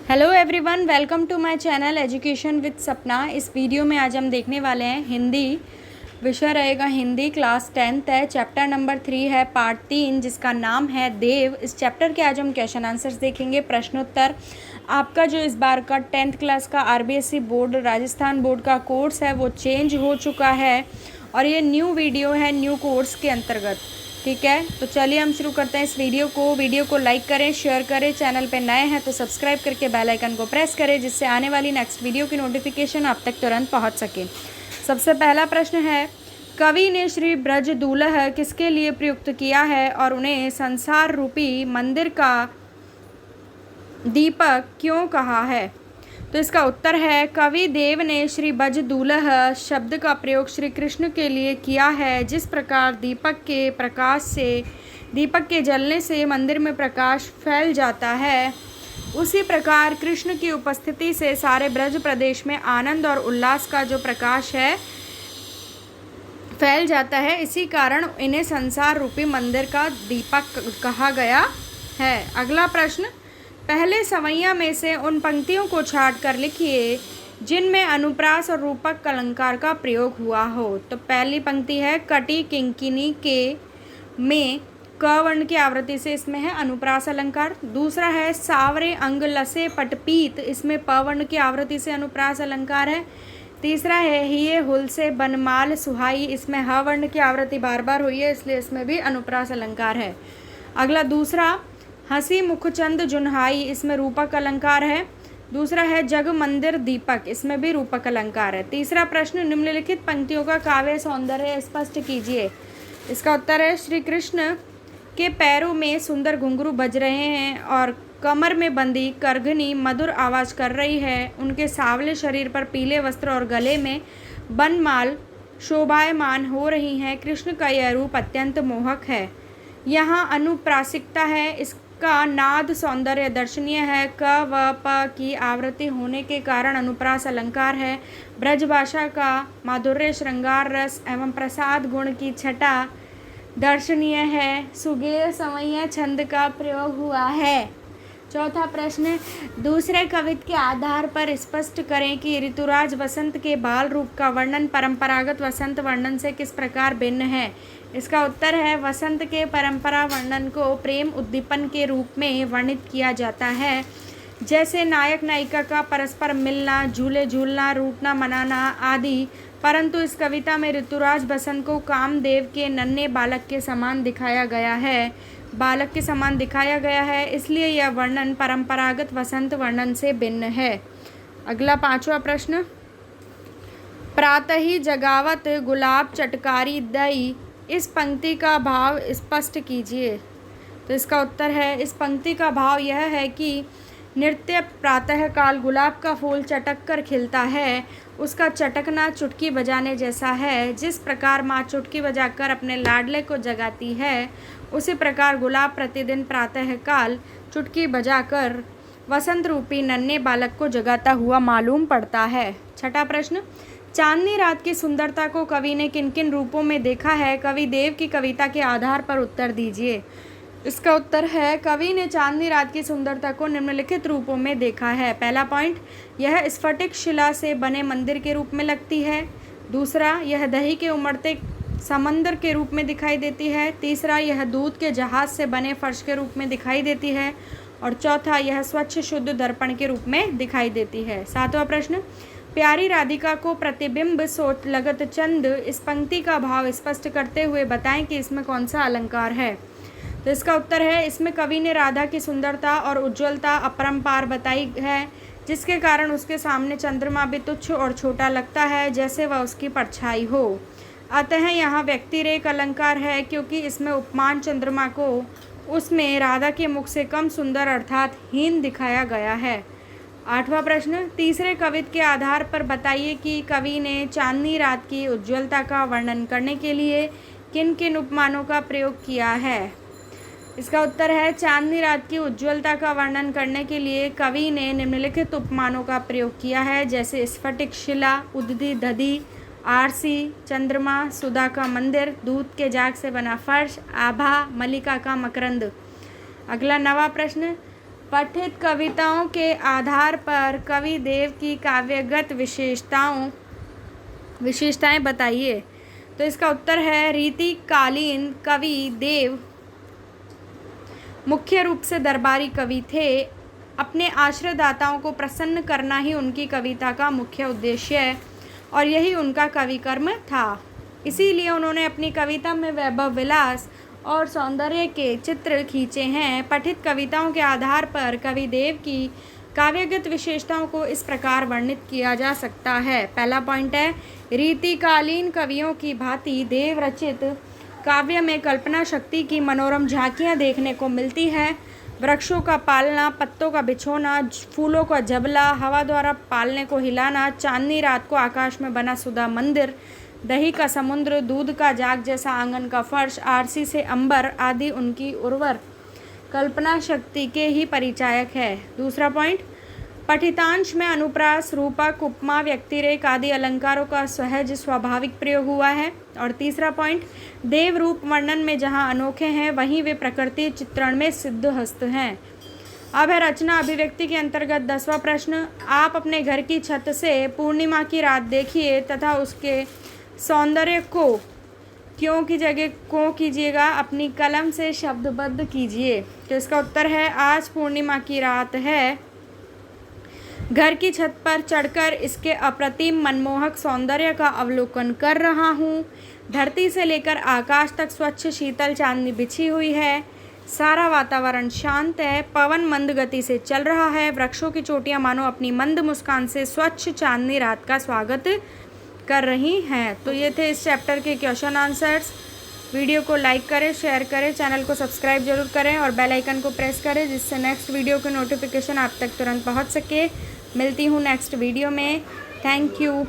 Hello everyone, welcome to my channel education with Sapna. इस video में आज हम देखने वाले हैं हिंदी। विषय रहेगा हिंदी, क्लास 10th है, चैप्टर नंबर 3 है, पार्ट 3, जिसका नाम है देव। इस चैप्टर के आज हम क्वेश्चन आंसर्स देखेंगे, प्रश्नोत्तर। आपका जो इस बार का 10th क्लास का आरबीएसई बोर्ड राजस्थान बोर्ड का कोर्स है वो चेंज हो चुका है और ये न्यू वीडियो है न्यू कोर्स के अंतर्गत। ठीक है, तो चलिए हम शुरू करते हैं इस वीडियो को लाइक करें, शेयर करें, चैनल पे नए हैं तो सब्सक्राइब करके बेल आइकन को प्रेस करें, जिससे आने वाली नेक्स्ट वीडियो की नोटिफिकेशन आप तक तुरंत पहुंच सके। सबसे पहला प्रश्न है, कवि ने श्री ब्रज दूल्ह किसके लिए प्रयुक्त किया है और उन्हें संसार रूपी मंदिर का दीपक क्यों कहा है? तो इसका उत्तर है, कवि देव ने श्री ब्रज दूल्ह शब्द का प्रयोग श्री कृष्ण के लिए किया है। जिस प्रकार दीपक के जलने से मंदिर में प्रकाश फैल जाता है, उसी प्रकार कृष्ण की उपस्थिति से सारे ब्रज प्रदेश में आनंद और उल्लास का जो प्रकाश है फैल जाता है। इसी कारण इन्हें संसार रूपी मंदिर का दीपक कहा गया है। अगला प्रश्न, पहले सवैया में से उन पंक्तियों को छांट कर लिखिए जिनमें अनुप्रास और रूपक अलंकार का प्रयोग हुआ हो। तो पहली पंक्ति है, कटी किंकिनी के में क वर्ण की आवृत्ति से इसमें है अनुप्रास अलंकार। दूसरा है, सावरे अंग लसे पटपीत, इसमें प वर्ण की आवृत्ति से अनुप्रास अलंकार है। तीसरा है, हिये हुल से बनमाल सुहाई, इसमें ह वर्ण की आवृत्ति बार बार हुई है इसलिए इसमें भी अनुप्रास अलंकार है। अगला दूसरा, हंसी मुखचंद जुन्हाई, इसमें रूपक अलंकार है। दूसरा है, जग मंदिर दीपक, इसमें भी रूपक अलंकार है। तीसरा प्रश्न, निम्नलिखित पंक्तियों का काव्य सौंदर्य स्पष्ट कीजिए। इसका उत्तर है, श्री कृष्ण के पैरों में सुंदर घुंघरू बज रहे हैं और कमर में बंधी करघनी मधुर आवाज कर रही है। उनके सांवले शरीर पर पीले वस्त्र और गले में बनमाल शोभायमान हो रही हैं। कृष्ण का यह रूप अत्यंत मोहक है। यहाँ अनुप्रासिकता है, इसका नाद सौंदर्य दर्शनीय है। क व प की आवृत्ति होने के कारण अनुप्रास अलंकार है। ब्रजभाषा का माधुर्य, श्रृंगार रस एवं प्रसाद गुण की छटा दर्शनीय है। सुगेय सवैया छंद का प्रयोग हुआ है। चौथा प्रश्न, दूसरे कवित्व के आधार पर स्पष्ट करें कि ऋतुराज वसंत के बाल रूप का वर्णन परंपरागत वसंत वर्णन से किस प्रकार भिन्न है। इसका उत्तर है, वसंत के परंपरा वर्णन को प्रेम उद्दीपन के रूप में वर्णित किया जाता है, जैसे नायक नायिका का परस्पर मिलना, झूले झूलना, रूठना मनाना आदि। परंतु इस कविता में ऋतुराज बसंत को कामदेव के नन्हे बालक के समान दिखाया गया है, इसलिए यह वर्णन परंपरागत वसंत वर्णन से भिन्न है। अगला पांचवा प्रश्न, प्रातः ही जगावत गुलाब चटकारी दई, इस पंक्ति का भाव स्पष्ट कीजिए। तो इसका उत्तर है, इस पंक्ति का भाव यह है कि नित्य प्रातः काल गुलाब का फूल चटक कर खिलता है, उसका चटकना चुटकी बजाने जैसा है। जिस प्रकार माँ चुटकी बजाकर अपने लाडले को जगाती है, उसी प्रकार गुलाब प्रतिदिन प्रातः काल चुटकी बजाकर वसंत रूपी नन्हे बालक को जगाता हुआ मालूम पड़ता है। छठा प्रश्न, चांदनी रात की सुंदरता को कवि ने किन किन रूपों में देखा है? कवि देव की कविता के आधार पर उत्तर दीजिए। इसका उत्तर है, कवि ने चांदनी रात की सुंदरता को निम्नलिखित रूपों में देखा है। पहला पॉइंट, यह स्फटिक शिला से बने मंदिर के रूप में लगती है। दूसरा, यह दही के उमड़ते समंदर के रूप में दिखाई देती है। तीसरा, यह दूध के जहाज से बने फर्श के रूप में दिखाई देती है। और चौथा, यह स्वच्छ शुद्ध दर्पण के रूप में दिखाई देती है। सातवां प्रश्न, प्यारी राधिका को प्रतिबिंब सोच लगत चंद, इस पंक्ति का भाव स्पष्ट करते हुए बताएं कि इसमें कौन सा अलंकार है। तो इसका उत्तर है, इसमें कवि ने राधा की सुंदरता और उज्ज्वलता अपरंपार बताई है, जिसके कारण उसके सामने चंद्रमा भी तुच्छ और छोटा लगता है, जैसे वह उसकी परछाई हो। अतः यहाँ व्यक्तिरेख अलंकार है, क्योंकि इसमें उपमान चंद्रमा को उसमें राधा के मुख से कम सुंदर अर्थात हीन दिखाया गया है। आठवां प्रश्न, तीसरे कवित्व के आधार पर बताइए कि कवि ने चांदनी रात की उज्ज्वलता का वर्णन करने के लिए किन किन उपमानों का प्रयोग किया है। इसका उत्तर है, चांदनी रात की उज्ज्वलता का वर्णन करने के लिए कवि ने निम्नलिखित उपमानों का प्रयोग किया है, जैसे स्फटिक शिला, उदधी दधी, आरसी, चंद्रमा, सुधा का मंदिर, दूध के जाग से बना फर्श, आभा, मलिका का मकरंद। अगला नवा प्रश्न, पठित कविताओं के आधार पर कवि देव की काव्यगत विशेषताएं बताइए। तो इसका उत्तर है रीतिकालीन कवि देव मुख्य रूप से दरबारी कवि थे। अपने आश्रयदाताओं को प्रसन्न करना ही उनकी कविता का मुख्य उद्देश्य है और यही उनका कवि कर्म था। इसीलिए उन्होंने अपनी कविता में वैभव विलास और सौंदर्य के चित्र खींचे हैं। पठित कविताओं के आधार पर कवि देव की काव्यगत विशेषताओं को इस प्रकार वर्णित किया जा सकता है। पहला पॉइंट है, रीतिकालीन कवियों की भांति देव रचित काव्य में कल्पना शक्ति की मनोरम झांकियाँ देखने को मिलती है। वृक्षों का पालना, पत्तों का बिछोना, फूलों का जबला, हवा द्वारा पालने को हिलाना, चांदनी रात को आकाश में बना सुधा मंदिर, दही का समुद्र, दूध का जाग जैसा आंगन का फर्श, आरसी से अंबर आदि उनकी उर्वर कल्पना शक्ति के ही परिचायक है। दूसरा पॉइंट, पठितांश में अनुप्रास, रूपक, उपमा, व्यक्तिरेख आदि अलंकारों का सहज स्वाभाविक प्रयोग हुआ है। और तीसरा पॉइंट, देव रूप वर्णन में जहाँ अनोखे हैं वहीं वे प्रकृति चित्रण में सिद्धहस्त हैं। अब है रचना अभिव्यक्ति के अंतर्गत 10वां प्रश्न। आप अपने घर की छत से पूर्णिमा की रात देखिए तथा उसके सौंदर्य को क्यों की जगह को कीजिएगा, अपनी कलम से शब्दबद्ध कीजिए। तो इसका उत्तर है, आज पूर्णिमा की रात है। घर की छत पर चढ़कर इसके अप्रतिम मनमोहक सौंदर्य का अवलोकन कर रहा हूँ। धरती से लेकर आकाश तक स्वच्छ शीतल चांदनी बिछी हुई है। सारा वातावरण शांत है। पवन मंद गति से चल रहा है। वृक्षों की चोटियाँ मानो अपनी मंद मुस्कान से स्वच्छ चांदनी रात का स्वागत कर रही हैं। तो ये थे इस चैप्टर के क्वेश्चन आंसर्स। वीडियो को लाइक करें, शेयर करें, चैनल को सब्सक्राइब जरूर करें और बेल आइकन को प्रेस करें जिससे नेक्स्ट वीडियो की नोटिफिकेशन आप तक तुरंत पहुंच सके। मिलती हूँ नेक्स्ट वीडियो में। Thank you.